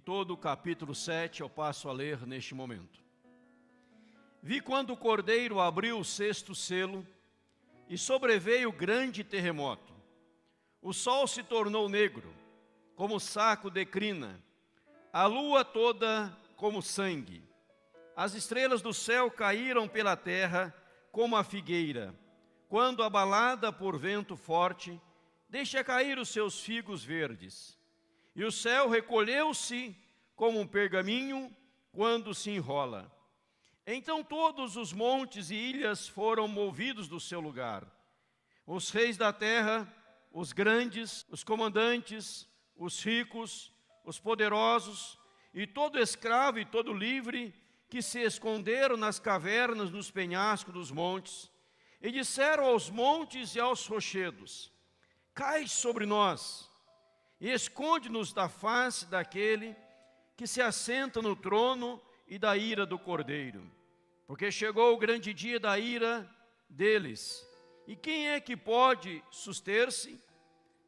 todo o capítulo 7 eu passo a ler neste momento. Vi quando o Cordeiro abriu o sexto selo e sobreveio grande terremoto. O sol se tornou negro, como saco de crina, a lua toda como sangue. As estrelas do céu caíram pela terra como a figueira, quando abalada por vento forte, deixa cair os seus figos verdes. E o céu recolheu-se como um pergaminho quando se enrola. Então todos os montes e ilhas foram movidos do seu lugar. Os reis da terra, os grandes, os comandantes, os ricos, os poderosos, e todo escravo e todo livre, que se esconderam nas cavernas, nos penhascos dos montes, e disseram aos montes e aos rochedos: cai sobre nós, e esconde-nos da face daquele que se assenta no trono e da ira do Cordeiro. Porque chegou o grande dia da ira deles. E quem é que pode suster-se?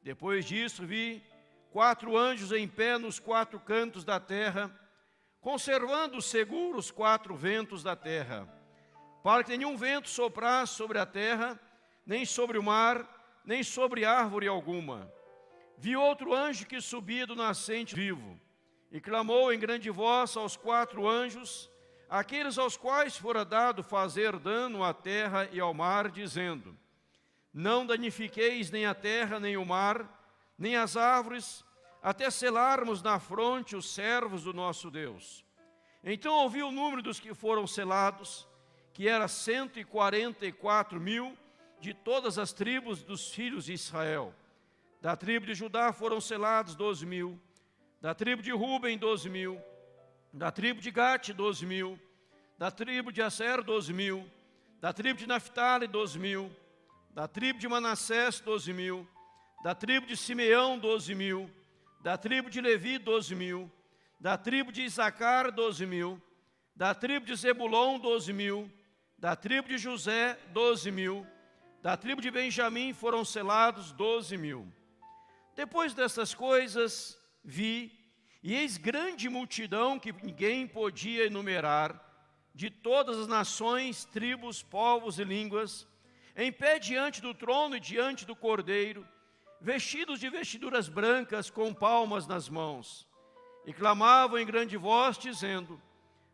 Depois disso vi 4 anjos em pé nos 4 cantos da terra, conservando seguros os 4 ventos da terra, para que nenhum vento soprasse sobre a terra, nem sobre o mar, nem sobre árvore alguma. Vi outro anjo que subia do nascente vivo, e clamou em grande voz aos 4 anjos, aqueles aos quais fora dado fazer dano à terra e ao mar, dizendo: não danifiqueis nem a terra, nem o mar, nem as árvores, até selarmos na fronte os servos do nosso Deus. Então ouvi o número dos que foram selados, que era 144.000 de todas as tribos dos filhos de Israel. Da tribo de Judá foram selados 12.000, da tribo de Ruben 12.000, da tribo de Gate 12.000, da tribo de Aser 12.000, da tribo de Naphtali 12.000, da tribo de Manassés 12.000, da tribo de Simeão 12.000, da tribo de Levi 12.000, da tribo de Isacar 12.000, da tribo de Zebulon 12.000, da tribo de José 12.000, da tribo de Benjamim foram selados 12.000. Depois dessas coisas vi, e eis grande multidão que ninguém podia enumerar, de todas as nações, tribos, povos e línguas, em pé diante do trono e diante do Cordeiro, vestidos de vestiduras brancas, com palmas nas mãos, e clamavam em grande voz, dizendo: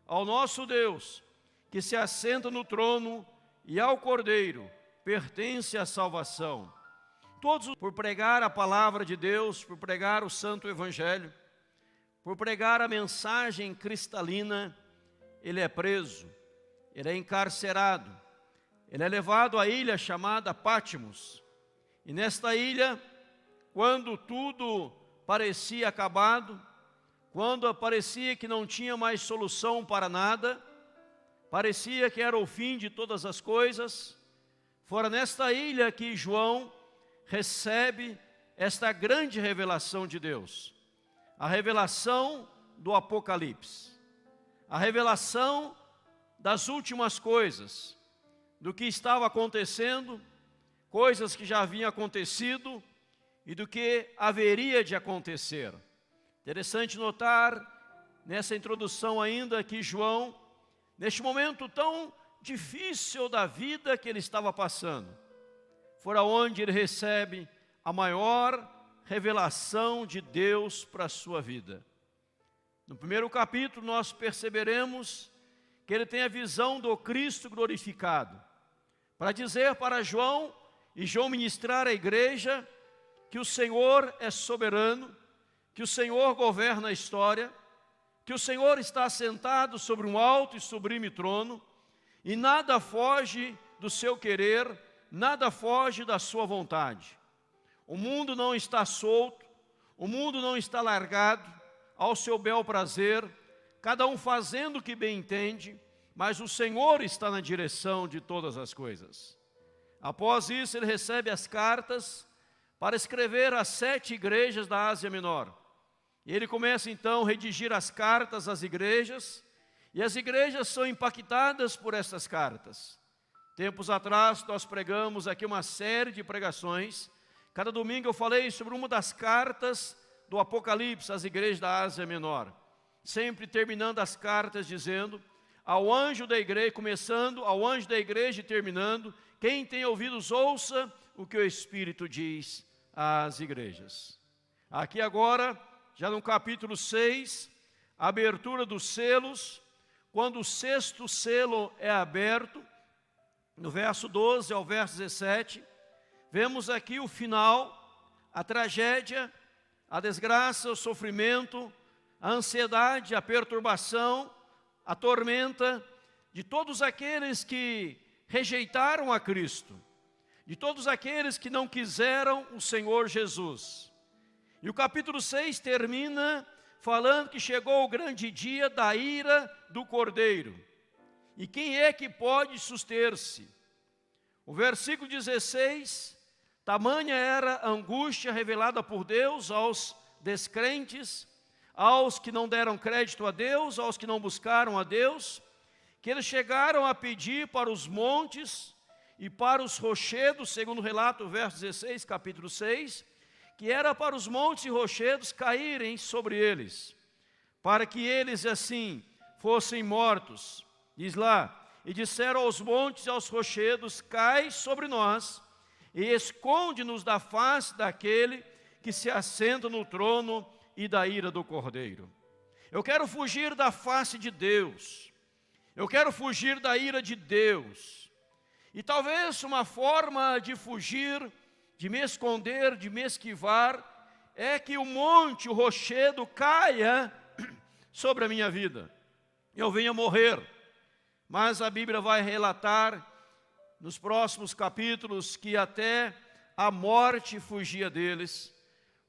ao nosso Deus, que se assenta no trono, e ao Cordeiro pertence a salvação. Todos, por pregar a palavra de Deus, por pregar o santo evangelho, por pregar a mensagem cristalina, ele é preso, ele é encarcerado, ele é levado à ilha chamada Patmos. E nesta ilha, quando tudo parecia acabado, quando parecia que não tinha mais solução para nada, parecia que era o fim de todas as coisas, fora nesta ilha que João recebe esta grande revelação de Deus, a revelação do Apocalipse, a revelação das últimas coisas, do que estava acontecendo, coisas que já haviam acontecido e do que haveria de acontecer. Interessante notar nessa introdução ainda que João, neste momento tão difícil da vida que ele estava passando, fora onde ele recebe a maior revelação de Deus para a sua vida. No primeiro capítulo nós perceberemos que ele tem a visão do Cristo glorificado, para dizer para João, e João ministrar à igreja, que o Senhor é soberano, que o Senhor governa a história, que o Senhor está assentado sobre um alto e sublime trono, e nada foge do seu querer, nada foge da sua vontade. O mundo não está solto, o mundo não está largado ao seu bel prazer, cada um fazendo o que bem entende, mas o Senhor está na direção de todas as coisas. Após isso, ele recebe as cartas para escrever às 7 igrejas da Ásia Menor. E ele começa então a redigir as cartas às igrejas, e as igrejas são impactadas por essas cartas. Tempos atrás nós pregamos aqui uma série de pregações. Cada domingo eu falei sobre uma das cartas do Apocalipse às igrejas da Ásia Menor. sempre terminando as cartas dizendo, ao anjo da igreja, começando ao anjo da igreja e terminando, quem tem ouvidos ouça o que o Espírito diz às igrejas. Aqui agora, já no capítulo 6, a abertura dos selos, quando o sexto selo é aberto, no verso 12 ao verso 17, vemos aqui o final, a tragédia, a desgraça, o sofrimento, a ansiedade, a perturbação, a tormenta de todos aqueles que rejeitaram a Cristo, de todos aqueles que não quiseram o Senhor Jesus. E o capítulo 6 termina falando que chegou o grande dia da ira do Cordeiro. E quem é que pode suster-se? O versículo 16, tamanha era a angústia revelada por Deus aos descrentes, aos que não deram crédito a Deus, aos que não buscaram a Deus, que eles chegaram a pedir para os montes e para os rochedos, segundo o relato do verso 16, capítulo 6, que era para os montes e rochedos caírem sobre eles, para que eles assim fossem mortos. Diz lá, e disseram aos montes e aos rochedos, cai sobre nós, e esconde-nos da face daquele que se assenta no trono e da ira do Cordeiro. Eu quero fugir da face de Deus, eu quero fugir da ira de Deus, e talvez uma forma de fugir, de me esconder, de me esquivar, é que o monte, o rochedo caia sobre a minha vida, eu venha morrer. Mas a Bíblia vai relatar nos próximos capítulos que até a morte fugia deles,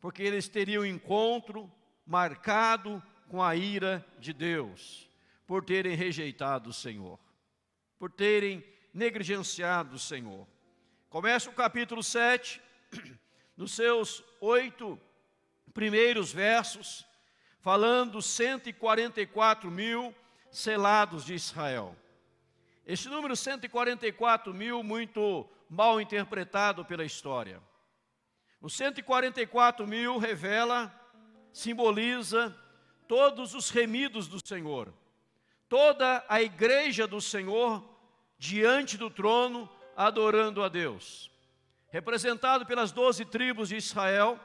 porque eles teriam encontro marcado com a ira de Deus, por terem rejeitado o Senhor, por terem negligenciado o Senhor. Começa o capítulo 7, nos seus 8 primeiros versos, falando 144 mil selados de Israel. Esse número 144 mil, muito mal interpretado pela história. Os 144 mil revela, simboliza todos os remidos do Senhor, toda a igreja do Senhor diante do trono, adorando a Deus. Representado pelas 12 tribos de Israel,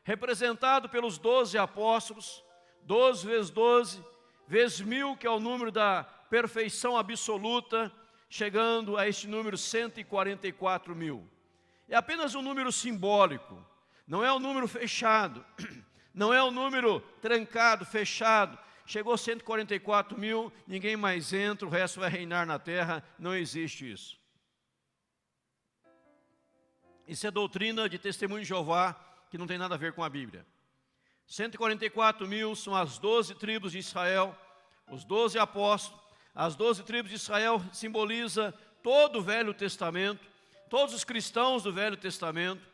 representado pelos 12 apóstolos, 12 vezes 12, vezes 1000, que é o número da perfeição absoluta, chegando a este número 144 mil. É apenas um número simbólico, não é um número fechado, não é um número trancado, fechado. Chegou 144 mil, ninguém mais entra, o resto vai reinar na terra, não existe isso. Isso é doutrina de Testemunho de Jeová, que não tem nada a ver com a Bíblia. 144 mil são as 12 tribos de Israel, os 12 apóstolos. As 12 tribos de Israel simboliza todo o Velho Testamento, todos os cristãos do Velho Testamento,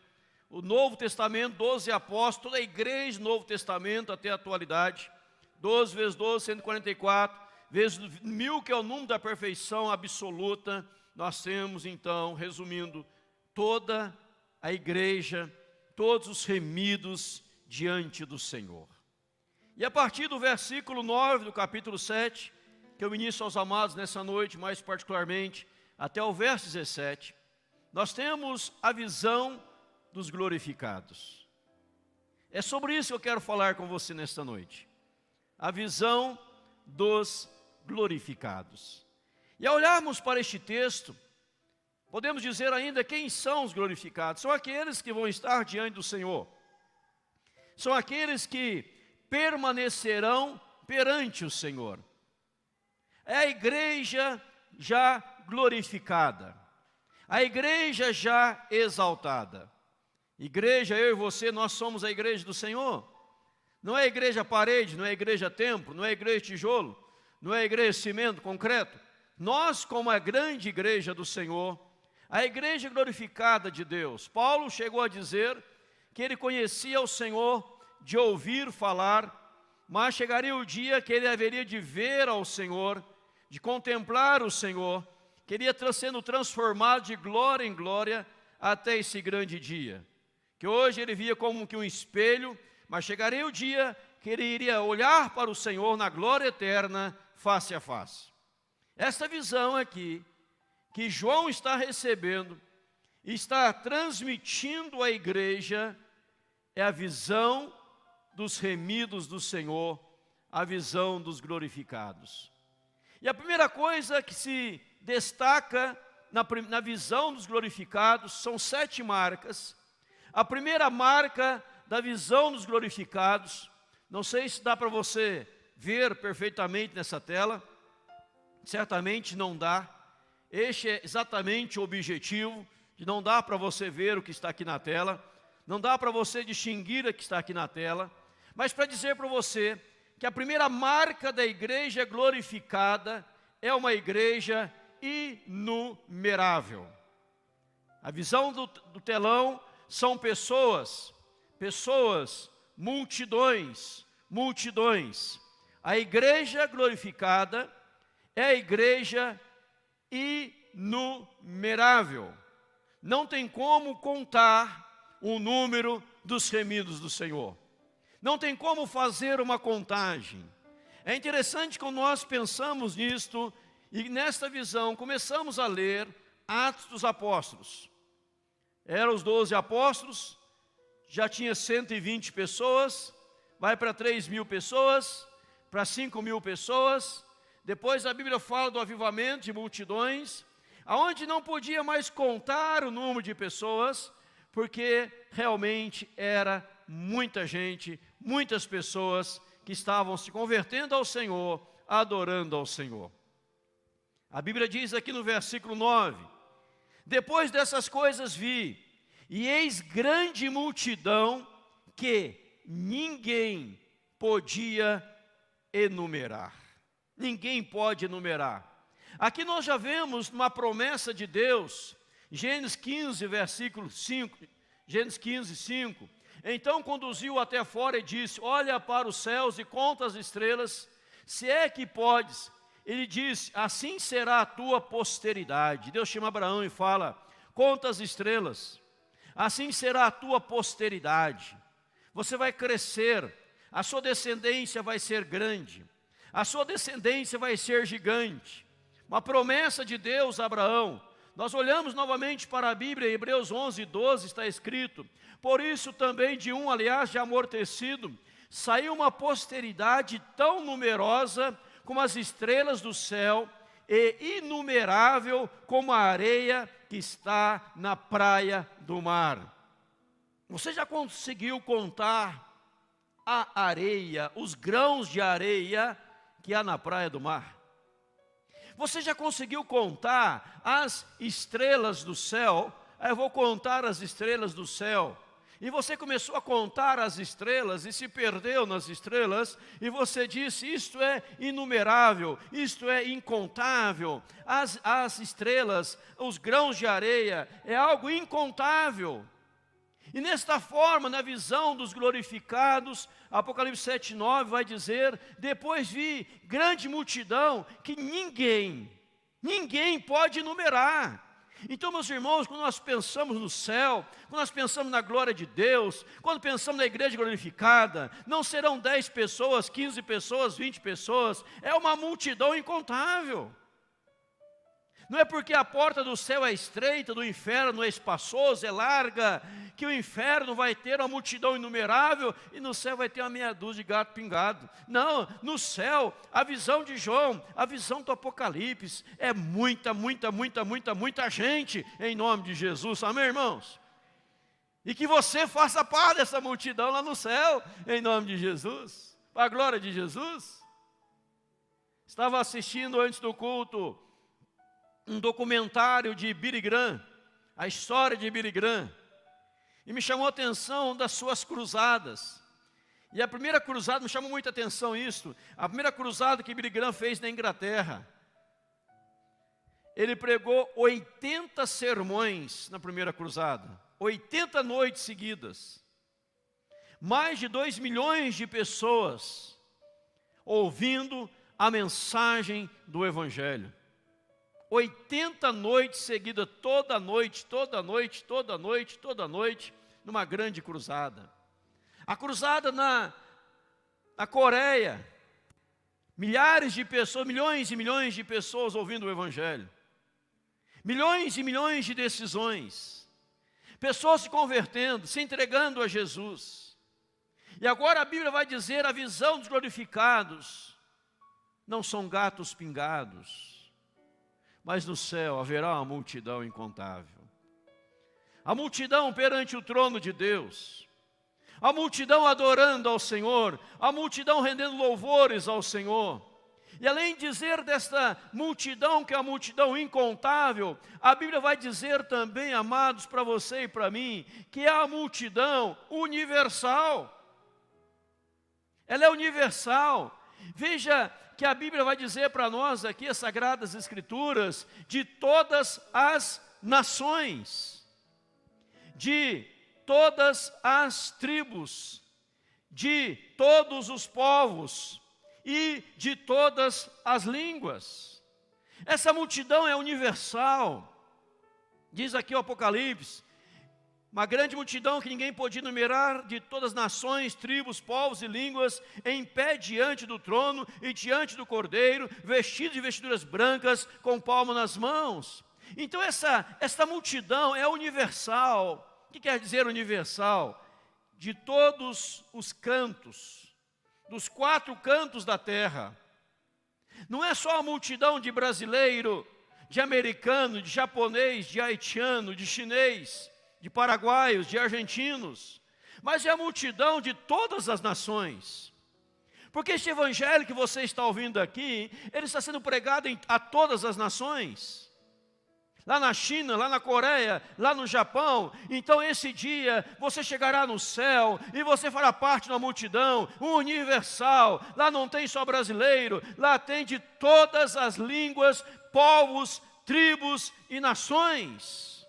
o Novo Testamento, 12 apóstolos, toda a igreja do Novo Testamento até a atualidade, 12 vezes 12, 144, vezes 1000, que é o número da perfeição absoluta. Nós temos então, resumindo, toda a igreja, todos os remidos diante do Senhor. E a partir do versículo 9 do capítulo 7, que eu ministro aos amados nessa noite, mais particularmente, até o verso 17, nós temos a visão dos glorificados. É sobre isso que eu quero falar com você nesta noite. A visão dos glorificados. E ao olharmos para este texto, podemos dizer ainda quem são os glorificados. São aqueles que vão estar diante do Senhor. São aqueles que permanecerão perante o Senhor. É a igreja já glorificada, a igreja já exaltada. Igreja, eu e você, nós somos a igreja do Senhor. Não é a igreja parede, não é a igreja templo, não é a igreja tijolo, não é a igreja cimento, concreto. Nós, como a grande igreja do Senhor, a igreja glorificada de Deus. Paulo chegou a dizer que ele conhecia o Senhor de ouvir falar, mas chegaria o dia que ele haveria de ver ao Senhor, de contemplar o Senhor, que ele ia sendo transformado de glória em glória até esse grande dia. Que hoje ele via como que um espelho, mas chegaria o dia que ele iria olhar para o Senhor na glória eterna, face a face. Essa visão aqui, que João está recebendo, e está transmitindo à igreja, é a visão dos remidos do Senhor, a visão dos glorificados. E a primeira coisa que se destaca na visão dos glorificados são 7 marcas. A primeira marca da visão dos glorificados, não sei se dá para você ver perfeitamente nessa tela, certamente não dá. Este é exatamente o objetivo, de não dá para você ver o que está aqui na tela, não dá para você distinguir o que está aqui na tela, mas para dizer para você que a primeira marca da igreja glorificada é uma igreja inumerável. A visão do telão são pessoas, multidões. A igreja glorificada é a igreja inumerável. Não tem como contar o número dos remidos do Senhor. Não tem como fazer uma contagem. É interessante quando nós pensamos nisto e nesta visão começamos a ler Atos dos Apóstolos. Eram os 12 apóstolos, já tinha 120 pessoas, vai para 3.000 pessoas, para 5.000 pessoas. Depois a Bíblia fala do avivamento de multidões, aonde não podia mais contar o número de pessoas, porque realmente era muita gente, muitas pessoas que estavam se convertendo ao Senhor, adorando ao Senhor. A Bíblia diz aqui no versículo 9: depois dessas coisas vi, e eis grande multidão que ninguém podia enumerar. Ninguém pode enumerar. Aqui nós já vemos uma promessa de Deus, Gênesis 15, versículo 5, Gênesis 15, 5. Então conduziu até fora e disse: olha para os céus e conta as estrelas, se é que podes. Ele disse: assim será a tua posteridade. Deus chama Abraão e fala: conta as estrelas, assim será a tua posteridade. Você vai crescer, a sua descendência vai ser grande, a sua descendência vai ser gigante. Uma promessa de Deus a Abraão. Nós olhamos novamente para a Bíblia, em Hebreus 11, 12 está escrito: por isso também de um, aliás, já amortecido, saiu uma posteridade tão numerosa como as estrelas do céu, e inumerável como a areia que está na praia do mar. Você já conseguiu contar a areia, os grãos de areia que há na praia do mar? Você já conseguiu contar as estrelas do céu? Eu vou contar as estrelas do céu. E você começou a contar as estrelas e se perdeu nas estrelas, e você disse: isto é inumerável, isto é incontável. As estrelas, os grãos de areia, é algo incontável. E nesta forma, na visão dos glorificados, Apocalipse 7, 9 vai dizer: depois vi grande multidão que ninguém pode enumerar. Então, meus irmãos, quando nós pensamos no céu, quando nós pensamos na glória de Deus, quando pensamos na igreja glorificada, não serão 10 pessoas, 15 pessoas, 20 pessoas, é uma multidão incontável. Não é porque a porta do céu é estreita, do inferno é espaçoso, é larga, que o inferno vai ter uma multidão inumerável e no céu vai ter uma meia dúzia de gato pingado. Não, no céu, a visão de João, a visão do Apocalipse, é muita gente em nome de Jesus. Amém, irmãos? E que você faça parte dessa multidão lá no céu, em nome de Jesus, para a glória de Jesus. Estava assistindo antes do culto um documentário de Billy Graham, a história de Billy Graham, e me chamou a atenção das suas cruzadas. E a primeira cruzada, me chamou muita atenção isso, a primeira cruzada que Billy Graham fez na Inglaterra. Ele pregou 80 sermões na primeira cruzada, 80 noites seguidas. Mais de 2 milhões de pessoas ouvindo a mensagem do Evangelho. 80 noites seguidas, toda noite, numa grande cruzada. A cruzada na Coreia, milhares de pessoas, milhões e milhões de pessoas ouvindo o Evangelho. Milhões e milhões de decisões. Pessoas se convertendo, se entregando a Jesus. E agora a Bíblia vai dizer, a visão dos glorificados não são gatos pingados, mas no céu haverá uma multidão incontável. A multidão perante o trono de Deus, a multidão adorando ao Senhor, a multidão rendendo louvores ao Senhor. E além de dizer desta multidão, que é a multidão incontável, a Bíblia vai dizer também, amados, para você e para mim, que é a multidão universal. Ela é universal. Veja que a Bíblia vai dizer para nós aqui, as Sagradas Escrituras, de todas as nações, de todas as tribos, de todos os povos e de todas as línguas. Essa multidão é universal. Diz aqui o Apocalipse, uma grande multidão que ninguém pôde enumerar, de todas as nações, tribos, povos e línguas, em pé diante do trono e diante do Cordeiro, vestidos de vestiduras brancas, com palma nas mãos. Então essa multidão é universal. O que quer dizer universal? De todos os cantos, dos 4 cantos da terra. Não é só a multidão de brasileiro, de americano, de japonês, de haitiano, de chinês, de paraguaios, de argentinos, mas é a multidão de todas as nações. Porque este evangelho que você está ouvindo aqui, ele está sendo pregado a todas as nações. Lá na China, lá na Coreia, lá no Japão. Então esse dia você chegará no céu e você fará parte da multidão universal. Lá não tem só brasileiro, lá tem de todas as línguas, povos, tribos e nações.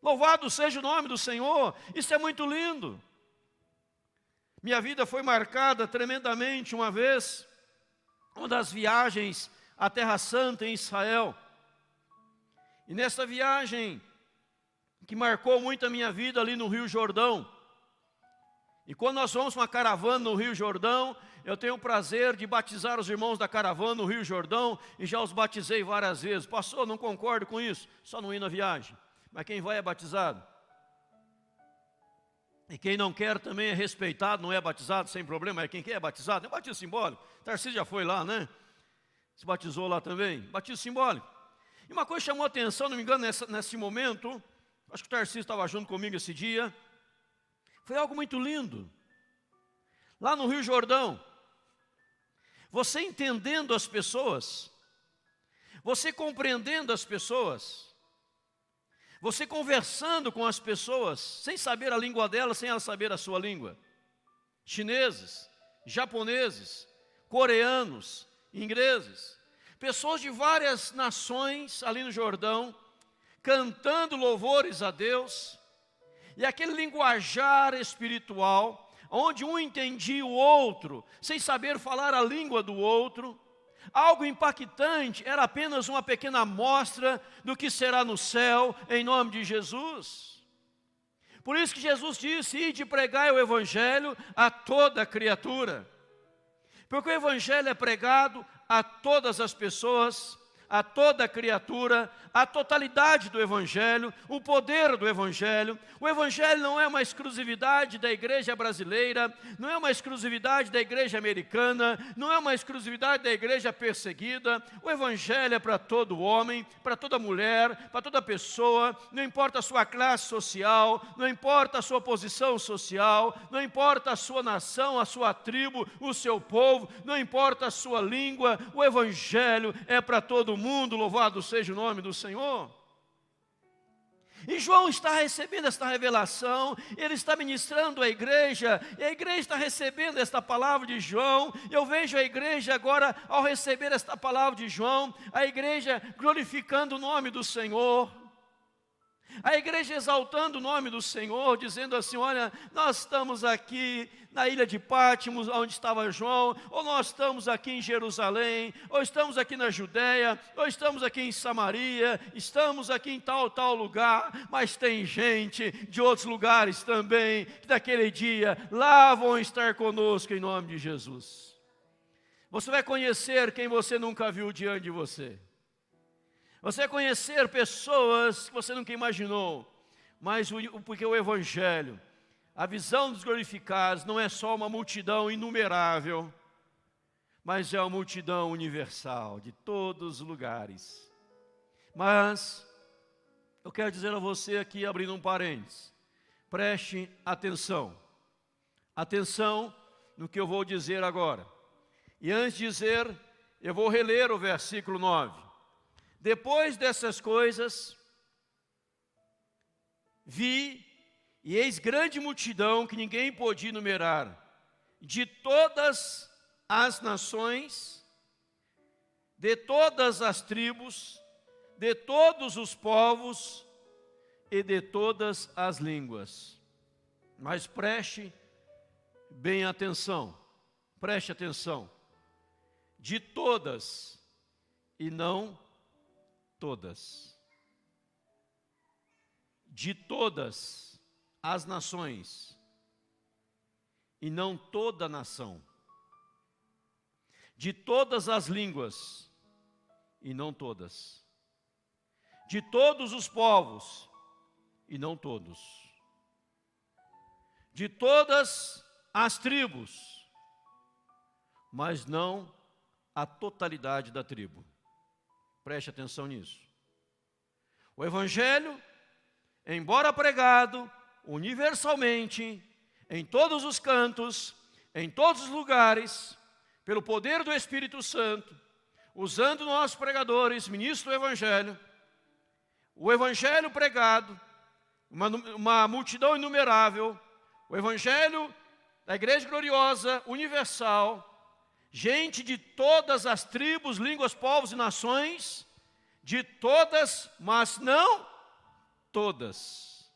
Louvado seja o nome do Senhor, isso é muito lindo. Minha vida foi marcada tremendamente uma vez, uma das viagens à Terra Santa em Israel. E nessa viagem, que marcou muito a minha vida ali no Rio Jordão, e quando nós vamos com uma caravana no Rio Jordão, eu tenho o prazer de batizar os irmãos da caravana no Rio Jordão, e já os batizei várias vezes. Pastor, não concordo com isso, só não ir na viagem. Mas quem vai é batizado. E quem não quer também é respeitado, não é batizado, sem problema. Mas quem quer é batizado, é batismo simbólico. Tarcísio já foi lá, né? Se batizou lá também, batismo simbólico. E uma coisa chamou a atenção, não me engano, nesse momento, acho que o Tarcísio estava junto comigo esse dia, foi algo muito lindo. Lá no Rio Jordão, você entendendo as pessoas, você compreendendo as pessoas, você conversando com as pessoas, sem saber a língua delas, sem elas saber a sua língua. Chineses, japoneses, coreanos, ingleses, pessoas de várias nações ali no Jordão, cantando louvores a Deus, e aquele linguajar espiritual, onde um entendia o outro, sem saber falar a língua do outro, algo impactante, era apenas uma pequena amostra do que será no céu, em nome de Jesus. Por isso que Jesus disse, ide pregai o Evangelho a toda criatura, porque o Evangelho é pregado a todas as pessoas, a toda criatura, a totalidade do Evangelho, o poder do Evangelho. O Evangelho não é uma exclusividade da igreja brasileira, não é uma exclusividade da igreja americana, não é uma exclusividade da igreja perseguida. O Evangelho é para todo homem, para toda mulher, para toda pessoa, não importa a sua classe social, não importa a sua posição social, não importa a sua nação, a sua tribo, o seu povo, não importa a sua língua, o Evangelho é para todo mundo, louvado seja o nome do Senhor. E João está recebendo esta revelação, ele está ministrando à igreja, e a igreja está recebendo esta palavra de João. Eu vejo a igreja agora, ao receber esta palavra de João, a igreja glorificando o nome do Senhor. A igreja exaltando o nome do Senhor, dizendo assim: olha, nós estamos aqui na ilha de Pátimos, onde estava João, ou nós estamos aqui em Jerusalém, ou estamos aqui na Judéia, ou estamos aqui em Samaria, estamos aqui em tal lugar, mas tem gente de outros lugares também, que daquele dia lá vão estar conosco em nome de Jesus. Você vai conhecer quem você nunca viu diante de você. Você vai conhecer pessoas que você nunca imaginou, mas porque o Evangelho, a visão dos glorificados, não é só uma multidão inumerável, mas é uma multidão universal, de todos os lugares. Mas, eu quero dizer a você aqui, abrindo um parênteses, preste atenção. Atenção no que eu vou dizer agora. E antes de dizer, eu vou reler o versículo 9. Depois dessas coisas, vi, e eis grande multidão que ninguém podia enumerar, de todas as nações, de todas as tribos, de todos os povos e de todas as línguas. Mas preste bem atenção, preste atenção. De todas e não todas. De todas as nações e não toda nação. De todas as línguas e não todas. De todos os povos e não todos. De todas as tribos, mas não a totalidade da tribo. Preste atenção nisso. O Evangelho, embora pregado universalmente, em todos os cantos, em todos os lugares, pelo poder do Espírito Santo, usando nossos pregadores, ministros do Evangelho, o Evangelho pregado, uma multidão inumerável, o Evangelho da Igreja Gloriosa, universal, gente de todas as tribos, línguas, povos e nações, de todas, mas não todas.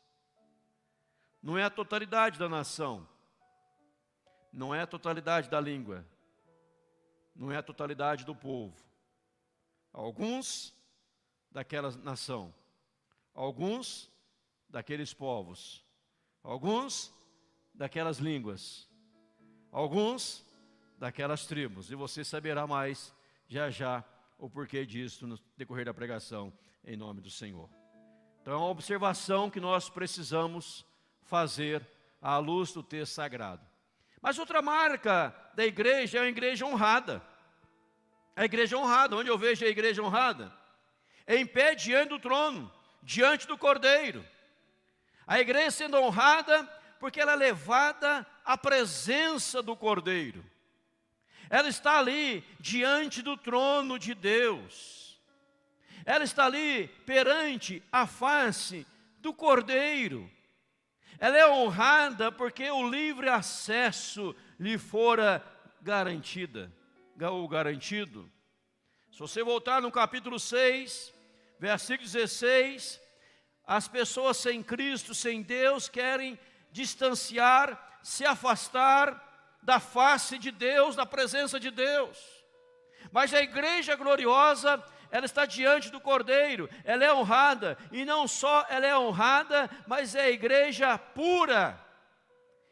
Não é a totalidade da nação, não é a totalidade da língua, não é a totalidade do povo. Alguns daquela nação, alguns daqueles povos, alguns daquelas línguas, alguns daquelas tribos. E você saberá mais já o porquê disso no decorrer da pregação, em nome do Senhor. Então é uma observação que nós precisamos fazer à luz do texto sagrado. Mas outra marca da igreja é a igreja honrada. A igreja honrada, onde eu vejo a igreja honrada? É em pé diante do trono, diante do Cordeiro. A igreja sendo honrada porque ela é levada à presença do Cordeiro. Ela está ali diante do trono de Deus. Ela está ali perante a face do Cordeiro. Ela é honrada porque o livre acesso lhe fora garantido. Se você voltar no capítulo 6, versículo 16, as pessoas sem Cristo, sem Deus, querem distanciar, se afastar da face de Deus, da presença de Deus. Mas a igreja gloriosa, ela está diante do Cordeiro, ela é honrada, e não só ela é honrada, mas é a igreja pura.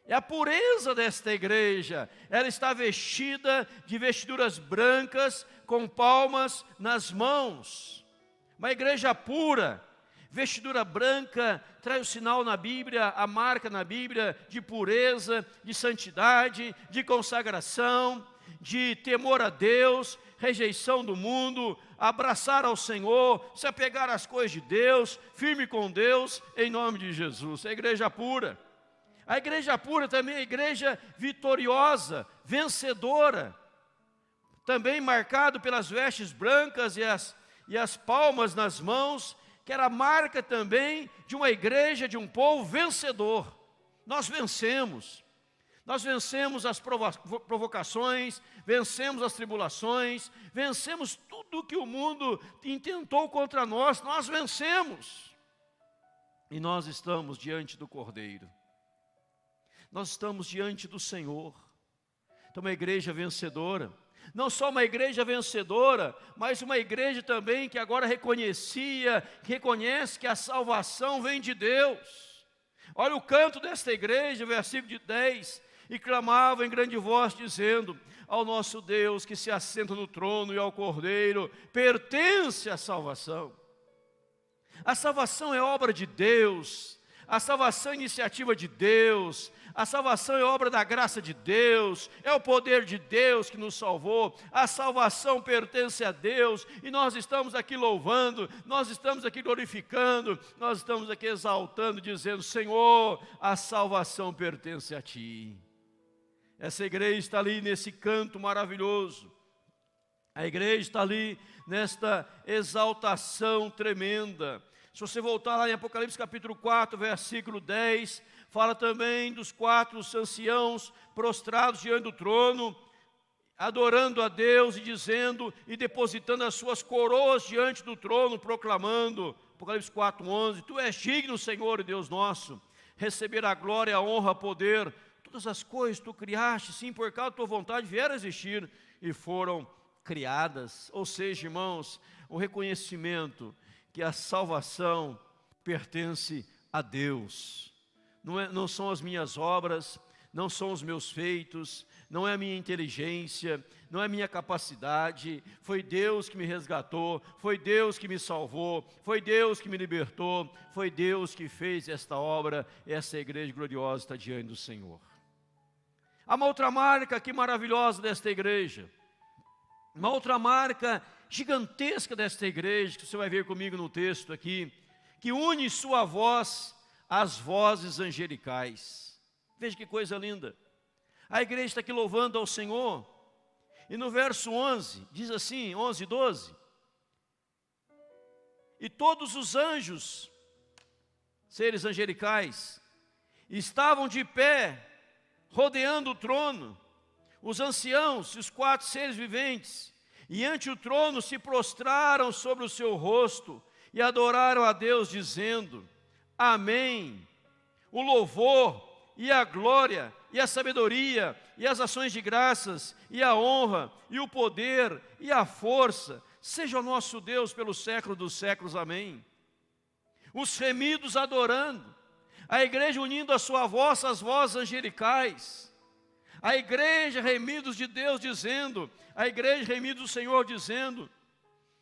É a pureza desta igreja. Ela está vestida de vestiduras brancas, com palmas nas mãos. Uma igreja pura. Vestidura branca traz o sinal na Bíblia, a marca na Bíblia de pureza, de santidade, de consagração, de temor a Deus, rejeição do mundo, abraçar ao Senhor, se apegar às coisas de Deus, firme com Deus, em nome de Jesus. A igreja pura. A igreja pura também é a igreja vitoriosa, vencedora, também marcado pelas vestes brancas e as palmas nas mãos, que era a marca também de uma igreja, de um povo vencedor. Nós vencemos as provocações, vencemos as tribulações, vencemos tudo que o mundo intentou contra nós, nós vencemos. E nós estamos diante do Cordeiro. Nós estamos diante do Senhor. Então, uma igreja vencedora. Não só uma igreja vencedora, mas uma igreja também que agora reconhece que a salvação vem de Deus. Olha o canto desta igreja, versículo de 10. E clamava em grande voz, dizendo: ao nosso Deus que se assenta no trono e ao Cordeiro pertence a salvação. A salvação é obra de Deus. A salvação é iniciativa de Deus. A salvação é obra da graça de Deus. É o poder de Deus que nos salvou. A salvação pertence a Deus. E nós estamos aqui louvando, nós estamos aqui glorificando, nós estamos aqui exaltando, dizendo: Senhor, a salvação pertence a Ti. Essa igreja está ali nesse canto maravilhoso. A igreja está ali nesta exaltação tremenda. Se você voltar lá em Apocalipse capítulo 4, versículo 10, fala também dos 4 anciãos prostrados diante do trono, adorando a Deus e dizendo, e depositando as suas coroas diante do trono, proclamando, Apocalipse 4, 11, Tu és digno, Senhor e Deus nosso, receber a glória, a honra, o poder, todas as coisas Tu criaste, sim, por causa da Tua vontade vieram a existir e foram criadas. Ou seja, irmãos, o reconhecimento que a salvação pertence a Deus. Não são as minhas obras, não são os meus feitos, não é a minha inteligência, não é a minha capacidade. Foi Deus que me resgatou, foi Deus que me salvou, foi Deus que me libertou, foi Deus que fez esta obra. Essa igreja gloriosa está diante do Senhor. Há uma outra marca aqui maravilhosa desta igreja, uma outra marca gigantesca desta igreja, que você vai ver comigo no texto aqui, que une sua voz às vozes angelicais. Veja que coisa linda. A igreja está aqui louvando ao Senhor, e no verso 11, diz assim, 11 e 12, e todos os anjos, seres angelicais, estavam de pé, rodeando o trono, os anciãos e os 4 seres viventes, e ante o trono se prostraram sobre o seu rosto e adoraram a Deus, dizendo: Amém. O louvor e a glória e a sabedoria e as ações de graças e a honra e o poder e a força seja o nosso Deus pelos séculos dos séculos. Amém. Os remidos adorando, a igreja unindo a sua voz às vozes angelicais, a igreja remidos de Deus dizendo, a igreja remidos do Senhor dizendo: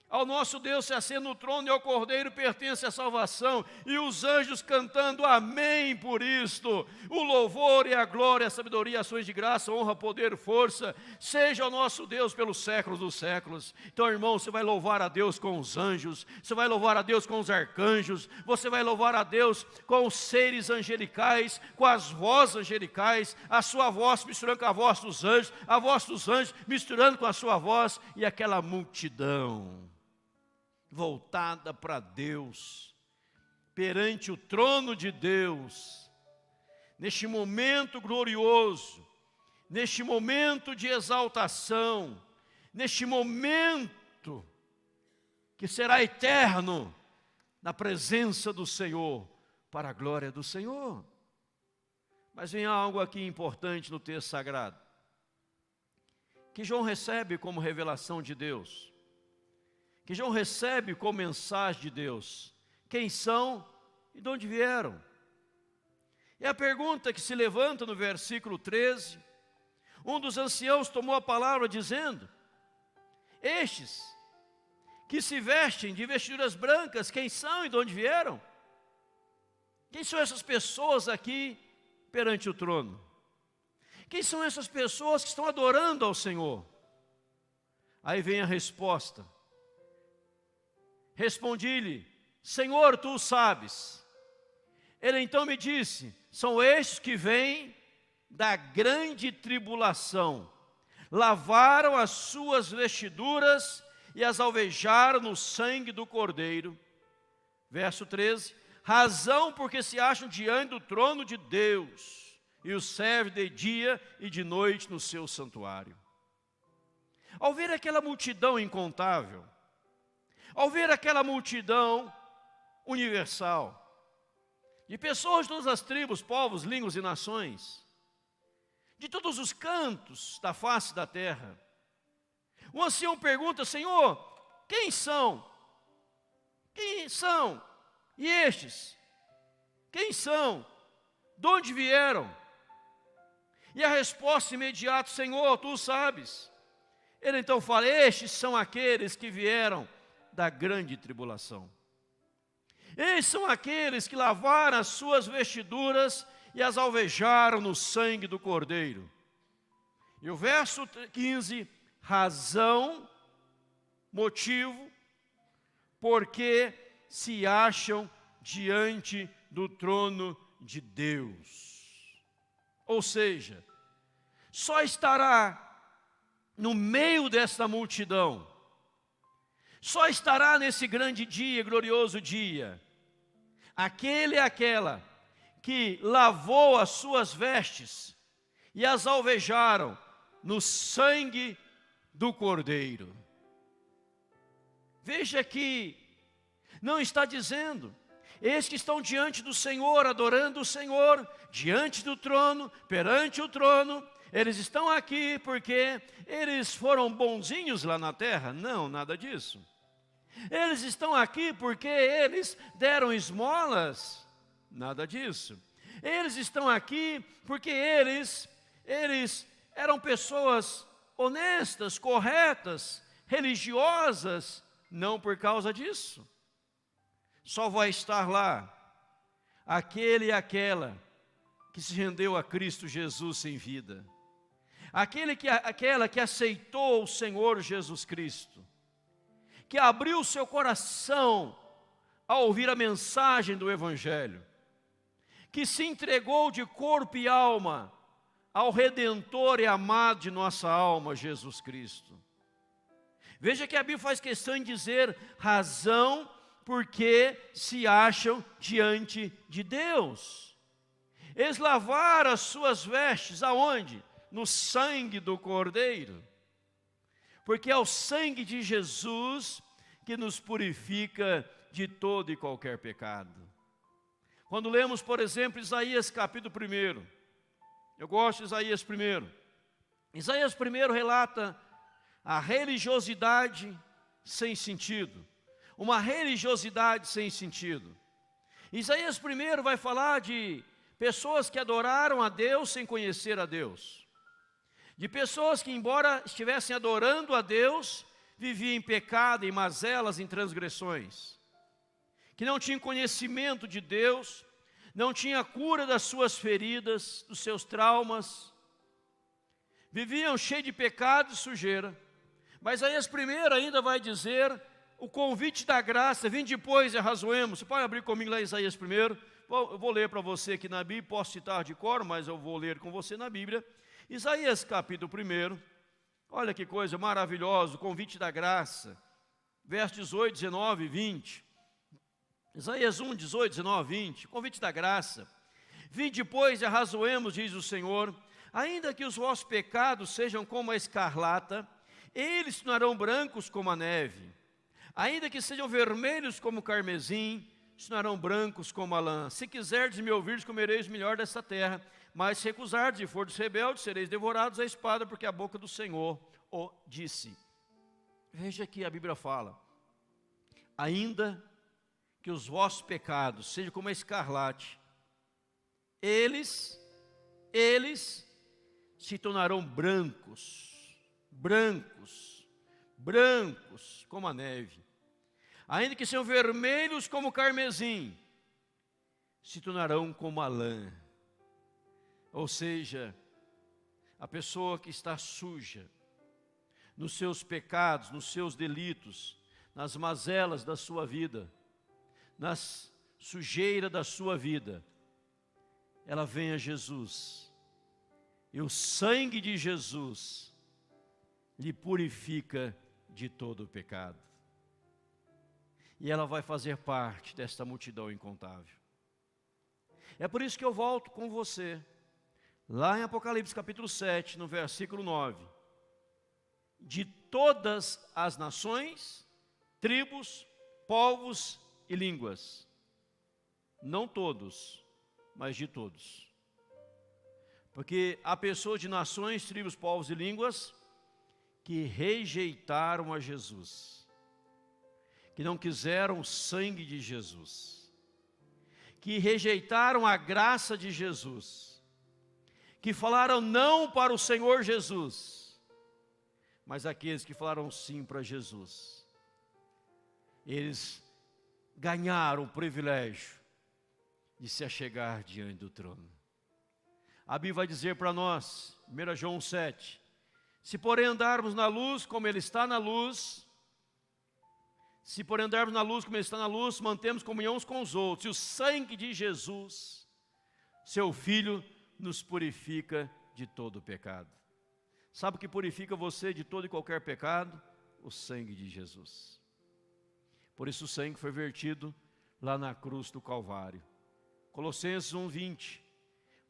ao nosso Deus se assenta no trono e ao Cordeiro pertence a salvação, e os anjos cantando amém por isto. O louvor e a glória, a sabedoria, ações de graça, honra, poder, força, seja o nosso Deus pelos séculos dos séculos. Então, irmão, você vai louvar a Deus com os anjos, você vai louvar a Deus com os arcanjos, você vai louvar a Deus com os seres angelicais, com as vozes angelicais, a sua voz misturando com a voz dos anjos misturando com a sua voz, e aquela multidão voltada para Deus, perante o trono de Deus, neste momento glorioso, neste momento de exaltação, neste momento que será eterno, na presença do Senhor, para a glória do Senhor. Mas vem algo aqui importante no texto sagrado, que João recebe como revelação de Deus, que João recebe como mensagem de Deus. Quem são e de onde vieram? É a pergunta que se levanta no versículo 13. Um dos anciãos tomou a palavra dizendo: estes que se vestem de vestiduras brancas, quem são e de onde vieram? Quem são essas pessoas aqui perante o trono? Quem são essas pessoas que estão adorando ao Senhor? Aí vem a resposta. Respondi-lhe: Senhor, Tu sabes. Ele então me disse: são estes que vêm da grande tribulação, lavaram as suas vestiduras e as alvejaram no sangue do Cordeiro. Verso 13, razão porque se acham diante do trono de Deus, e os servem de dia e de noite no seu santuário. Ao ver aquela multidão incontável, ao ver aquela multidão universal, de pessoas de todas as tribos, povos, línguas e nações, de todos os cantos da face da terra. O ancião pergunta: Senhor, quem são? Quem são? E estes? Quem são? De onde vieram? E a resposta imediata: Senhor, tu sabes. Ele então fala: estes são aqueles que vieram da grande tribulação. Estes são aqueles que lavaram as suas vestiduras e as alvejaram no sangue do Cordeiro. E o verso 15, razão, motivo, porque se acham diante do trono de Deus. Ou seja, só estará no meio desta multidão, só estará nesse grande dia, glorioso dia, aquele e aquela que lavou as suas vestes e as alvejaram no sangue do Cordeiro. Veja que não está dizendo, estes que estão diante do Senhor, adorando o Senhor, diante do trono, perante o trono, eles estão aqui porque eles foram bonzinhos lá na terra. Não, nada disso. Eles estão aqui porque eles deram esmolas. Nada disso. Eles estão aqui porque eles eram pessoas honestas, corretas, religiosas. Não por causa disso. Só vai estar lá aquele e aquela que se rendeu a Cristo Jesus sem vida. Aquela que aceitou o Senhor Jesus Cristo, que abriu seu coração ao ouvir a mensagem do Evangelho, que se entregou de corpo e alma ao Redentor e amado de nossa alma, Jesus Cristo. Veja que a Bíblia faz questão de dizer razão porque se acham diante de Deus. Eles lavaram as suas vestes aonde? No sangue do Cordeiro. Porque é o sangue de Jesus que nos purifica de todo e qualquer pecado. Quando lemos, por exemplo, Isaías capítulo 1, eu gosto de Isaías 1. Isaías 1 relata a religiosidade sem sentido. Uma religiosidade sem sentido. Isaías 1 vai falar de pessoas que adoraram a Deus sem conhecer a Deus. De pessoas que, embora estivessem adorando a Deus, viviam em pecado, em mazelas, em transgressões. Que não tinham conhecimento de Deus, não tinham cura das suas feridas, dos seus traumas. Viviam cheios de pecado e sujeira. Mas Isaías 1 ainda vai dizer o convite da graça: vinde depois e arrazoemos. Você pode abrir comigo lá em Isaías 1? Eu vou ler para você aqui na Bíblia, posso citar de cor, mas eu vou ler com você na Bíblia. Isaías capítulo 1, olha que coisa maravilhosa, o convite da graça, versos 18, 19 e 20. Isaías 1, 18, 19 e 20, convite da graça. Vinde depois e arrazoemos, diz o Senhor, ainda que os vossos pecados sejam como a escarlata, eles se tornarão brancos como a neve. Ainda que sejam vermelhos como o carmesim, se tornarão brancos como a lã. Se quiserdes me ouvir, comereis o melhor desta terra. Mas se recusardes e fordes rebeldes, sereis devorados à espada, porque a boca do Senhor o disse. Veja que a Bíblia fala: ainda que os vossos pecados sejam como a escarlate, eles se tornarão brancos, como a neve. Ainda que sejam vermelhos como o carmesim, se tornarão como a lã. Ou seja, a pessoa que está suja nos seus pecados, nos seus delitos, nas mazelas da sua vida, nas sujeiras da sua vida, ela vem a Jesus, e o sangue de Jesus lhe purifica de todo o pecado. E ela vai fazer parte desta multidão incontável. É por isso que eu volto com você lá em Apocalipse capítulo 7, no versículo 9. De todas as nações, tribos, povos e línguas. não todos, mas de todos. Porque há pessoas de nações, tribos, povos e línguas que rejeitaram a Jesus, que não quiseram o sangue de Jesus, que rejeitaram a graça de Jesus, que falaram não para o Senhor Jesus, mas aqueles que falaram sim para Jesus, eles ganharam o privilégio de se achegar diante do trono. A Bíblia vai dizer para nós, 1 João 7, se porém andarmos na luz como Ele está na luz, mantemos comunhão uns com os outros, e o sangue de Jesus, seu Filho, nos purifica de todo pecado. Sabe o que purifica você de todo e qualquer pecado? O sangue de Jesus. Por isso o sangue foi vertido lá na cruz do Calvário. Colossenses 1:20,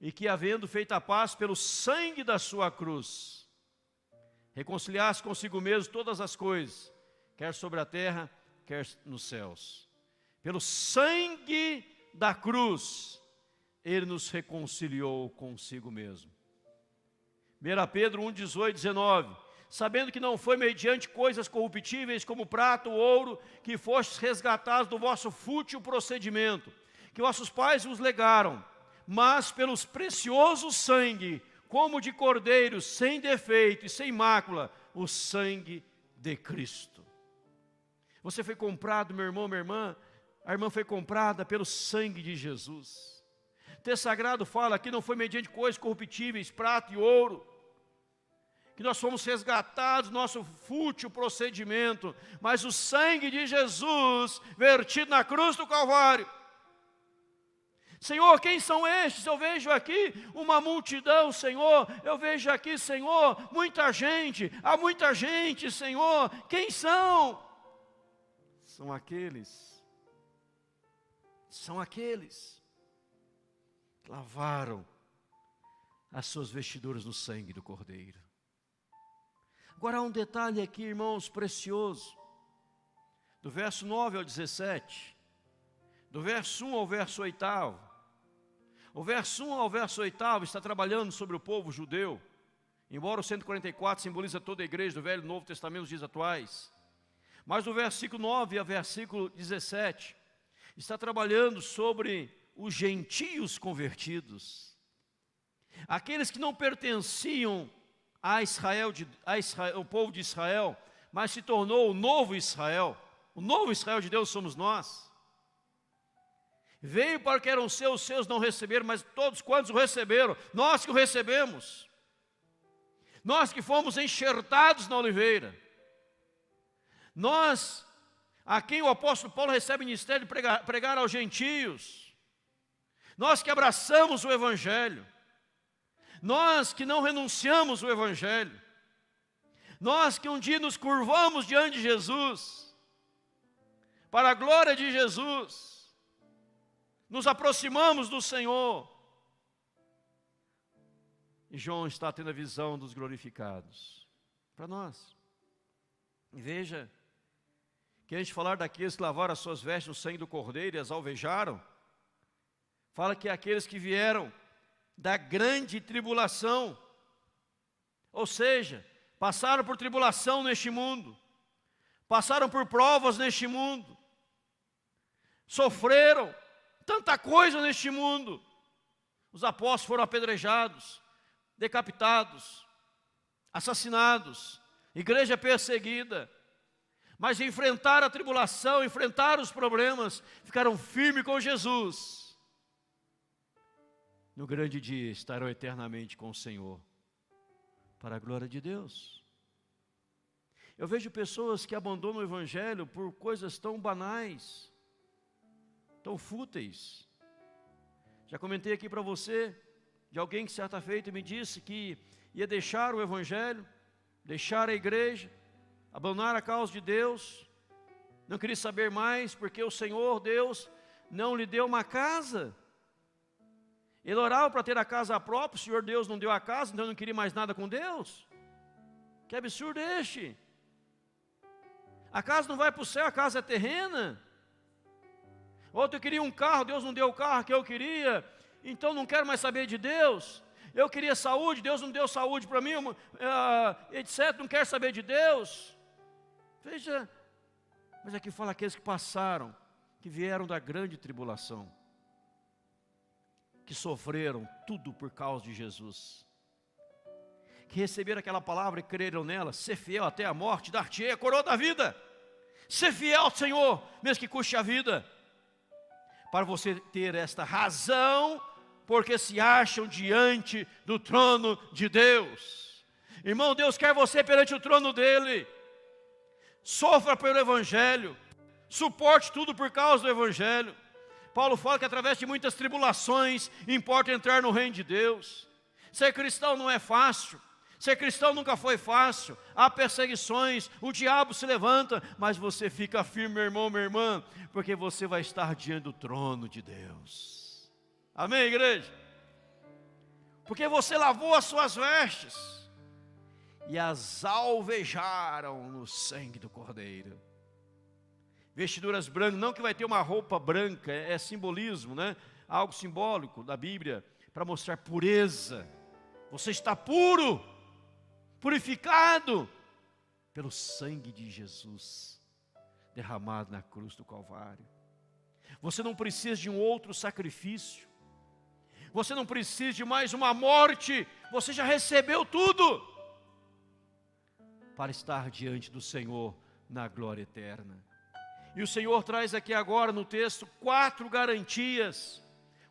e que havendo feito a paz pelo sangue da sua cruz, reconciliasse consigo mesmo todas as coisas, quer sobre a terra, quer nos céus. Pelo sangue da cruz, Ele nos reconciliou consigo mesmo. 1 Pedro 1:18, 19, sabendo que não foi mediante coisas corruptíveis como prata ou ouro, que fostes resgatados do vosso fútil procedimento, que vossos pais vos legaram, mas pelos precioso sangue, como de cordeiro, sem defeito e sem mácula, o sangue de Cristo. Você foi comprado, meu irmão, minha irmã, a irmã foi comprada pelo sangue de Jesus. O texto sagrado fala que não foi mediante coisas corruptíveis, prata e ouro, que nós fomos resgatados do nosso fútil procedimento, mas o sangue de Jesus vertido na cruz do Calvário. Senhor, quem são estes? Eu vejo aqui uma multidão, Senhor, eu vejo aqui, Senhor, muita gente, há muita gente, Senhor, quem são? São aqueles que lavaram as suas vestiduras no sangue do Cordeiro. Agora há um detalhe aqui, irmãos, precioso, do verso 9 ao 17, do verso 1 ao verso 8, o verso 1 ao verso 8 está trabalhando sobre o povo judeu, embora o 144 simboliza toda a igreja do Velho e Novo Testamento nos dias atuais, mas do versículo 9 ao versículo 17, está trabalhando sobre os gentios convertidos, aqueles que não pertenciam a Israel, o povo de Israel, mas se tornou o novo Israel de Deus somos nós. Veio para o que eram seus, os seus não receberam, mas todos quantos o receberam, nós que o recebemos, nós que fomos enxertados na oliveira, nós, a quem o apóstolo Paulo recebe o ministério de pregar aos gentios, nós que abraçamos o Evangelho, nós que não renunciamos o Evangelho, nós que um dia nos curvamos diante de Jesus, para a glória de Jesus, nos aproximamos do Senhor. E João está tendo a visão dos glorificados para nós. E veja que antes de falar daqueles que lavaram as suas vestes no sangue do Cordeiro e as alvejaram, fala que aqueles que vieram da grande tribulação, ou seja, passaram por tribulação neste mundo, passaram por provas neste mundo, sofreram tanta coisa neste mundo. Os apóstolos foram apedrejados, decapitados, assassinados, igreja perseguida, mas enfrentaram a tribulação, enfrentaram os problemas, ficaram firmes com Jesus. No grande dia estarão eternamente com o Senhor, para a glória de Deus. Eu vejo pessoas que abandonam o Evangelho por coisas tão banais, tão fúteis. Já comentei aqui para você, de alguém que certa feita me disse que ia deixar o Evangelho, deixar a igreja, abandonar a causa de Deus, não queria saber mais, porque o Senhor Deus não lhe deu uma casa. Ele orava para ter a casa própria, o Senhor Deus não deu a casa, então não queria mais nada com Deus. Que absurdo é este? A casa não vai para o céu, a casa é terrena. Outro, eu queria um carro, Deus não deu o carro que eu queria, então não quero mais saber de Deus. Eu queria saúde, Deus não deu saúde para mim, etc. Não quero saber de Deus. Veja, mas aqui fala aqueles que passaram, que vieram da grande tribulação, que sofreram tudo por causa de Jesus, que receberam aquela palavra e creram nela: ser fiel até a morte, dar-te-ei a coroa da vida. Ser fiel ao Senhor, mesmo que custe a vida, para você ter esta razão, porque se acham diante do trono de Deus. Irmão, Deus quer você perante o trono dEle. Sofra pelo Evangelho, suporte tudo por causa do Evangelho. Paulo fala que através de muitas tribulações importa entrar no reino de Deus. Ser cristão não é fácil. Ser cristão nunca foi fácil, há perseguições, o diabo se levanta, mas você fica firme, meu irmão, minha irmã, porque você vai estar diante do trono de Deus. Amém, igreja? Porque você lavou as suas vestes e as alvejaram no sangue do Cordeiro. Vestiduras brancas, não que vai ter uma roupa branca, é simbolismo, né? Algo simbólico da Bíblia, para mostrar pureza. Você está puro, purificado pelo sangue de Jesus derramado na cruz do Calvário. Você não precisa de um outro sacrifício, você não precisa de mais uma morte, você já recebeu tudo para estar diante do Senhor na glória eterna. E o Senhor traz aqui agora no texto 4 garantias,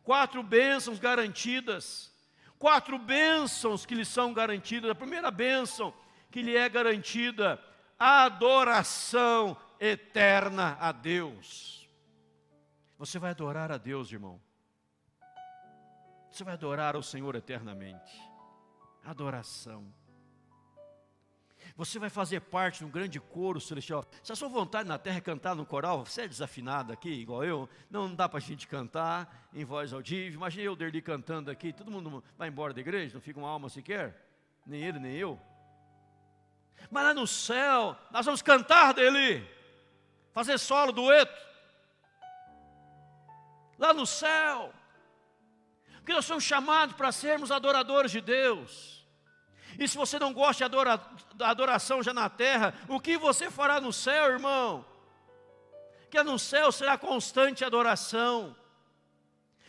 4 bênçãos garantidas, 4 bênçãos que lhe são garantidas. A primeira bênção que lhe é garantida: a adoração eterna a Deus. Você vai adorar a Deus, irmão. Você vai adorar ao Senhor eternamente. Adoração. Você vai fazer parte de um grande coro celestial. Se a sua vontade na terra é cantar no coral, você é desafinado aqui, igual eu, não dá para a gente cantar em voz audível. Imagina eu, Derli, cantando aqui, todo mundo vai embora da igreja, não fica uma alma sequer, nem ele, nem eu. Mas lá no céu, nós vamos cantar dele, fazer solo, dueto. Lá no céu, porque nós somos chamados para sermos adoradores de Deus. E se você não gosta da adoração já na terra, o que você fará no céu, irmão? Que no céu será constante adoração.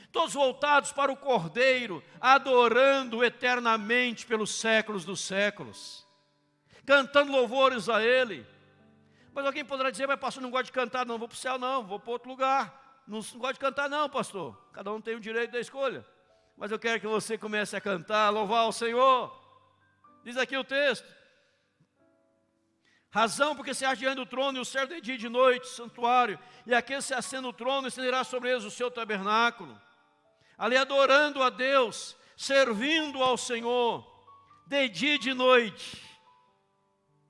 Todos voltados para o Cordeiro, adorando eternamente pelos séculos dos séculos, cantando louvores a Ele. Mas alguém poderá dizer: mas pastor, não gosto de cantar, não vou para o céu não, vou para outro lugar. Não gosto de cantar não, pastor. Cada um tem o direito da escolha. Mas eu quero que você comece a cantar, louvar o Senhor. Diz aqui o texto: razão porque se acha diante do trono, e o servo de dia e de noite, santuário, e aquele que se assenta no trono, estenderá sobre eles o seu tabernáculo. Ali adorando a Deus, servindo ao Senhor, de dia e de noite.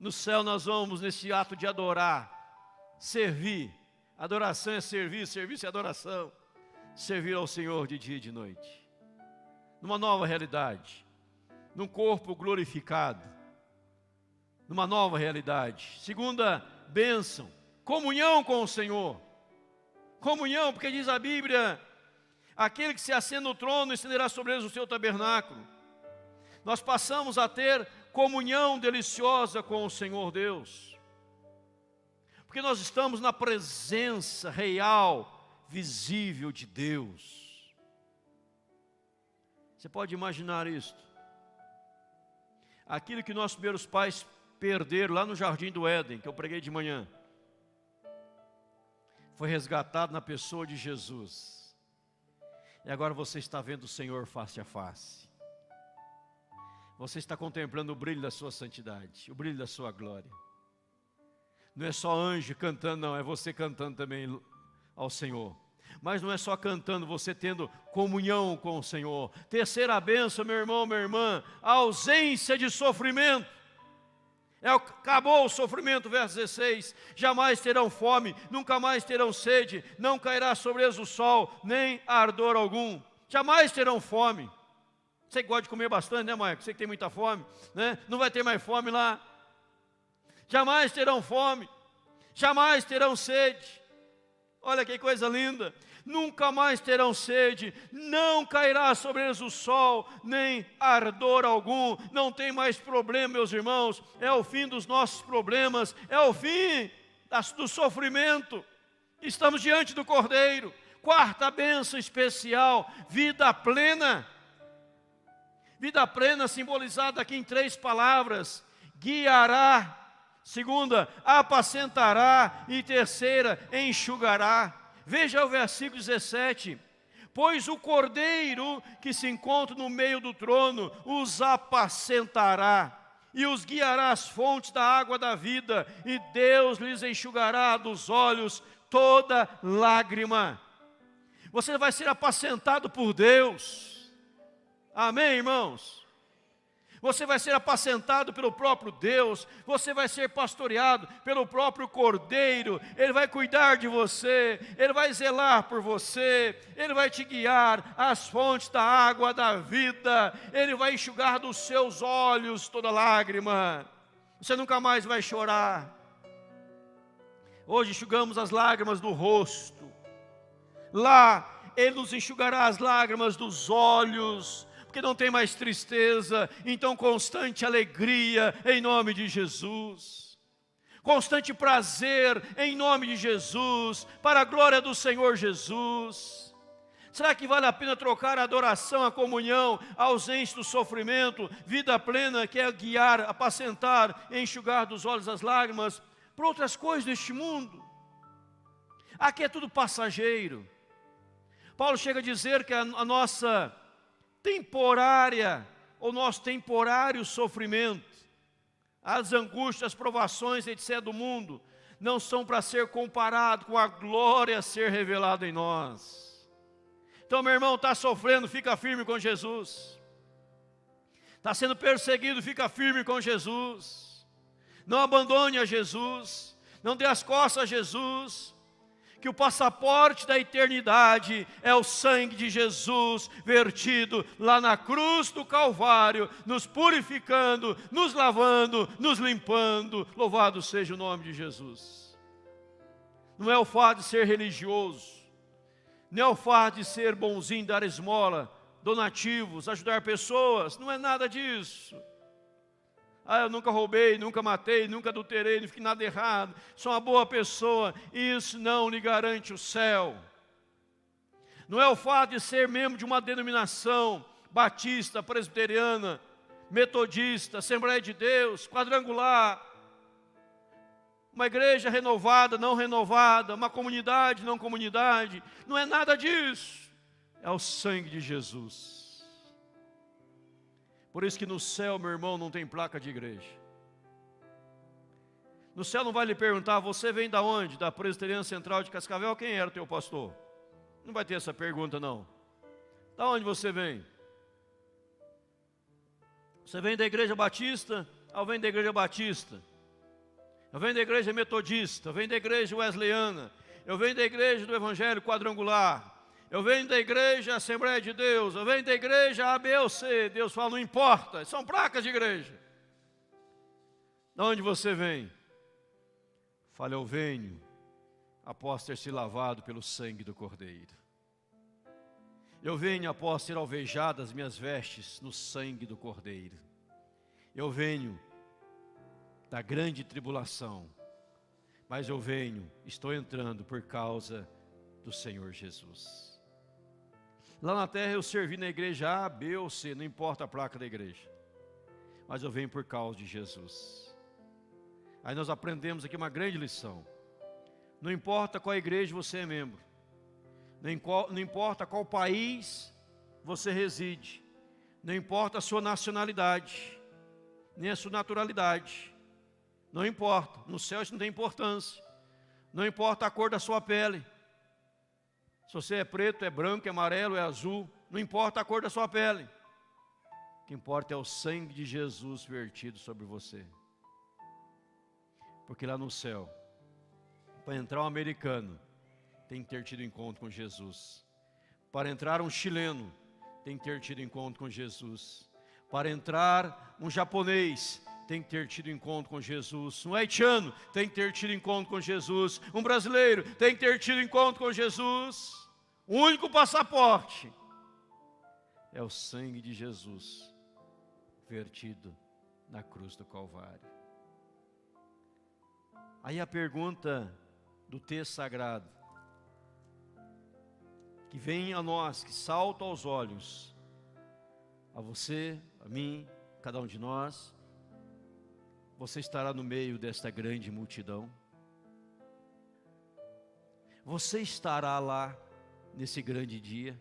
No céu nós vamos nesse ato de adorar, servir. Adoração é servir, serviço é adoração. Servir ao Senhor de dia e de noite. Numa nova realidade, num corpo glorificado, numa nova realidade. Segunda bênção, comunhão com o Senhor. Comunhão, porque diz a Bíblia: aquele que se assenta no trono estenderá sobre eles o seu tabernáculo. Nós passamos a ter comunhão deliciosa com o Senhor Deus, porque nós estamos na presença real, visível de Deus. Você pode imaginar isto? Aquilo que nossos primeiros pais perderam lá no Jardim do Éden, que eu preguei de manhã, foi resgatado na pessoa de Jesus. E agora você está vendo o Senhor face a face. Você está contemplando o brilho da sua santidade, o brilho da sua glória. Não é só anjo cantando, não, é você cantando também ao Senhor. Mas não é só cantando, você tendo comunhão com o Senhor. Terceira bênção, meu irmão, minha irmã: a ausência de sofrimento. Acabou o sofrimento, verso 16. Jamais terão fome, nunca mais terão sede, não cairá sobre eles o sol, nem ardor algum. Jamais terão fome. Você que gosta de comer bastante, né, Maicon? Você que tem muita fome, né? Não vai ter mais fome lá. Jamais terão fome, jamais terão sede. Olha que coisa linda. nunca mais terão sede, não cairá sobre eles o sol, nem ardor algum, não tem mais problema, meus irmãos, é o fim dos nossos problemas, é o fim do sofrimento, estamos diante do Cordeiro. Quarta bênção especial, vida plena. Vida plena simbolizada aqui em 3 palavras: guiará. Segunda, apacentará. E terceira, enxugará. Veja o versículo 17. Pois o Cordeiro que se encontra no meio do trono os apacentará e os guiará às fontes da água da vida, e Deus lhes enxugará dos olhos toda lágrima. Você vai ser apacentado por Deus. Amém, irmãos? Você vai ser apacentado pelo próprio Deus, você vai ser pastoreado pelo próprio Cordeiro. Ele vai cuidar de você, Ele vai zelar por você, Ele vai te guiar às fontes da água da vida, Ele vai enxugar dos seus olhos toda lágrima. Você nunca mais vai chorar. Hoje enxugamos as lágrimas do rosto, lá Ele nos enxugará as lágrimas dos olhos, porque não tem mais tristeza, então constante alegria em nome de Jesus, constante prazer em nome de Jesus, para a glória do Senhor Jesus. Será que vale a pena trocar a adoração, a comunhão, a ausência do sofrimento, vida plena, que é guiar, apacentar, enxugar dos olhos as lágrimas, por outras coisas deste mundo? Aqui é tudo passageiro. Paulo chega a dizer que a nossa temporária, ou nosso temporário sofrimento, as angústias, as provações, etc. do mundo, não são para ser comparado com a glória a ser revelada em nós. Então, meu irmão, está sofrendo, fica firme com Jesus. Está sendo perseguido, fica firme com Jesus. Não abandone a Jesus, não dê as costas a Jesus, que o passaporte da eternidade é o sangue de Jesus vertido lá na cruz do Calvário, nos purificando, nos lavando, nos limpando. Louvado seja o nome de Jesus. Não é o fato de ser religioso, não é o fato de ser bonzinho, dar esmola, donativos, ajudar pessoas, não é nada disso. Eu nunca roubei, nunca matei, nunca adulterei, não fiz nada errado, sou uma boa pessoa. Isso não lhe garante o céu. Não é o fato de ser membro de uma denominação batista, presbiteriana, metodista, Assembleia de Deus, quadrangular, uma igreja renovada, não renovada, uma comunidade, não comunidade. Não é nada disso. É o sangue de Jesus. Por isso que no céu, meu irmão, não tem placa de igreja. No céu não vai lhe perguntar: você vem da onde? Da Presbiteriana Central de Cascavel? Quem era o teu pastor? Não vai ter essa pergunta, não. Da onde você vem? Você vem da igreja batista? Eu venho da igreja batista. Eu venho da igreja metodista. Eu venho da igreja wesleyana. Eu venho da igreja do evangelho quadrangular. Eu venho da igreja Assembleia de Deus, eu venho da igreja A, B ou C. Deus fala: não importa, são placas de igreja. De onde você vem? Fala: eu venho após ter se lavado pelo sangue do Cordeiro. Eu venho após ter alvejado as minhas vestes no sangue do Cordeiro. Eu venho da grande tribulação, mas eu venho, estou entrando por causa do Senhor Jesus. Lá na terra eu servi na igreja A, B ou C, não importa a placa da igreja, mas eu venho por causa de Jesus. Aí nós aprendemos aqui uma grande lição: não importa qual igreja você é membro, não importa qual país você reside, não importa a sua nacionalidade, nem a sua naturalidade, não importa, no céu isso não tem importância. Não importa a cor da sua pele, se você é preto, é branco, é amarelo, é azul, não importa a cor da sua pele. O que importa é o sangue de Jesus vertido sobre você. Porque lá no céu, para entrar um americano, tem que ter tido encontro com Jesus. Para entrar um chileno, tem que ter tido encontro com Jesus. Para entrar um japonês, tem que ter tido encontro com Jesus. Um haitiano tem que ter tido encontro com Jesus. Um brasileiro tem que ter tido encontro com Jesus. O único passaporte é o sangue de Jesus vertido na cruz do Calvário. Aí a pergunta do texto sagrado, que vem a nós, que salta aos olhos, a você, a mim, cada um de nós: você estará no meio desta grande multidão? Você estará lá nesse grande dia?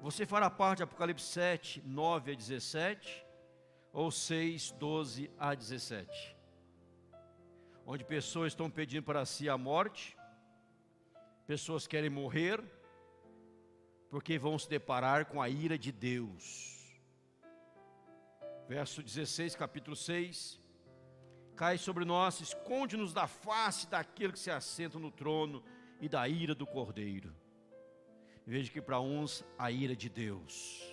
Você fará parte de Apocalipse 7, 9 a 17, ou 6, 12 a 17? Onde pessoas estão pedindo para si a morte, pessoas querem morrer, porque vão se deparar com a ira de Deus. Verso 16, capítulo 6: cai sobre nós, esconde-nos da face daquele que se assenta no trono e da ira do Cordeiro. Veja que para uns a ira de Deus,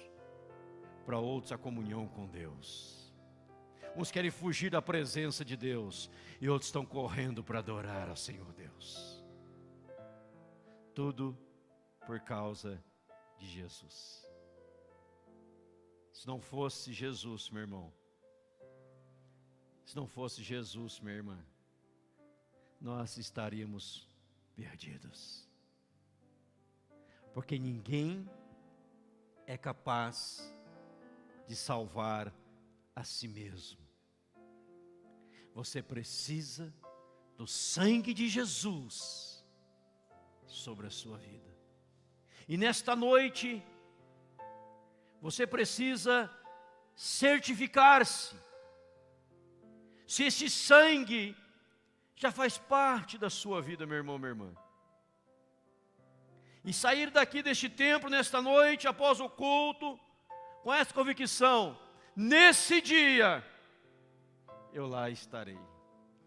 para outros a comunhão com Deus. Uns querem fugir da presença de Deus e outros estão correndo para adorar ao Senhor Deus. Tudo por causa de Jesus. Se não fosse Jesus, meu irmão, se não fosse Jesus, minha irmã, nós estaríamos perdidos. Porque ninguém é capaz de salvar a si mesmo. Você precisa do sangue de Jesus sobre a sua vida. E nesta noite, você precisa certificar-se se esse sangue já faz parte da sua vida, meu irmão, minha irmã. E sair daqui deste templo nesta noite, após o culto, com essa convicção: nesse dia, eu lá estarei.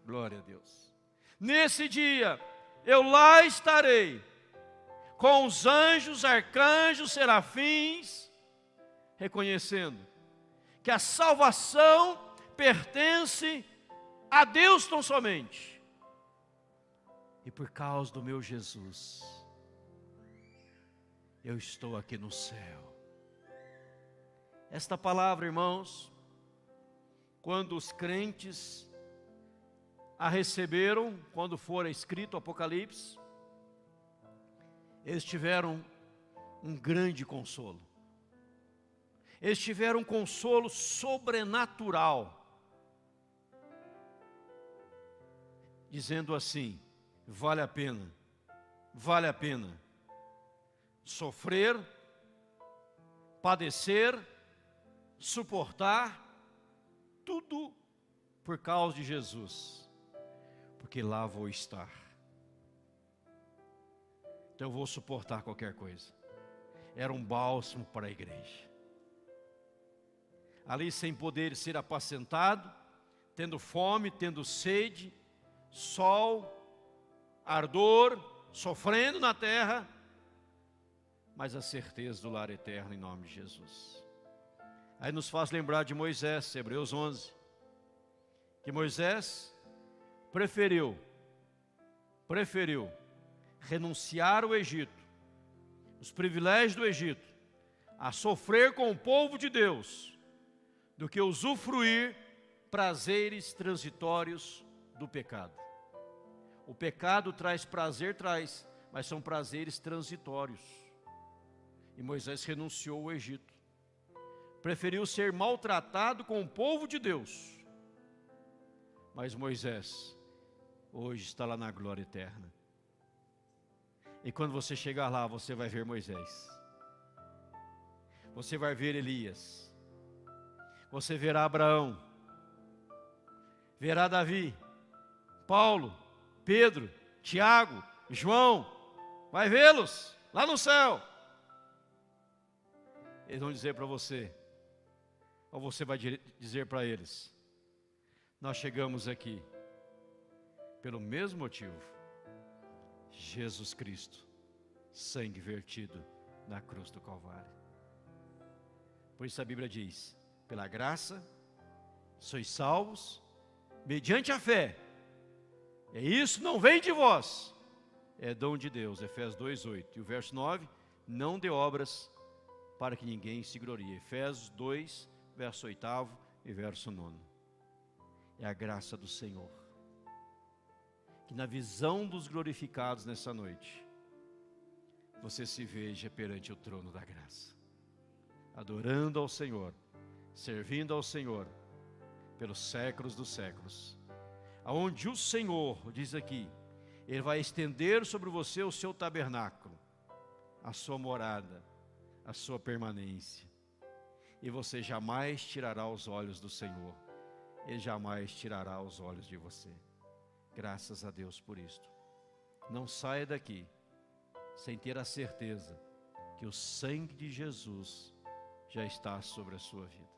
Glória a Deus. Nesse dia, eu lá estarei, com os anjos, arcanjos, serafins, reconhecendo que a salvação pertence a Deus tão somente. E por causa do meu Jesus, eu estou aqui no céu. Esta palavra, irmãos, quando os crentes a receberam, quando for escrito o Apocalipse, eles tiveram um grande consolo. Eles tiveram um consolo sobrenatural, dizendo assim: vale a pena sofrer, padecer, suportar, tudo por causa de Jesus, porque lá vou estar. Então eu vou suportar qualquer coisa. Era um bálsamo para a igreja. Ali sem poder ser apacentado, tendo fome, tendo sede, sol, ardor, sofrendo na terra, mas a certeza do lar eterno em nome de Jesus. Aí nos faz lembrar de Moisés, Hebreus 11, que Moisés preferiu renunciar ao Egito, os privilégios do Egito, a sofrer com o povo de Deus, do que usufruir prazeres transitórios do pecado. O pecado traz prazer, mas são prazeres transitórios. E Moisés renunciou ao Egito. Preferiu ser maltratado com o povo de Deus. Mas Moisés hoje está lá na glória eterna. E quando você chegar lá, você vai ver Moisés. Você vai ver Elias. Você verá Abraão. Verá Davi, Paulo, Pedro, Tiago, João. Vai vê-los lá no céu. Eles vão dizer para você, ou você vai dizer para eles: nós chegamos aqui pelo mesmo motivo. Jesus Cristo, sangue vertido na cruz do Calvário. Por isso a Bíblia diz: pela graça sois salvos mediante a fé. E isso não vem de vós, é dom de Deus, Efésios 2:8. E o verso 9, não de obras para que ninguém se glorie. Efésios 2, verso 8 e verso 9. É a graça do Senhor. Que na visão dos glorificados nessa noite, você se veja perante o trono da graça, adorando ao Senhor, servindo ao Senhor, pelos séculos dos séculos. Aonde o Senhor, diz aqui, Ele vai estender sobre você o seu tabernáculo, a sua morada, a sua permanência. E você jamais tirará os olhos do Senhor. Ele jamais tirará os olhos de você. Graças a Deus por isto. Não saia daqui sem ter a certeza que o sangue de Jesus já está sobre a sua vida.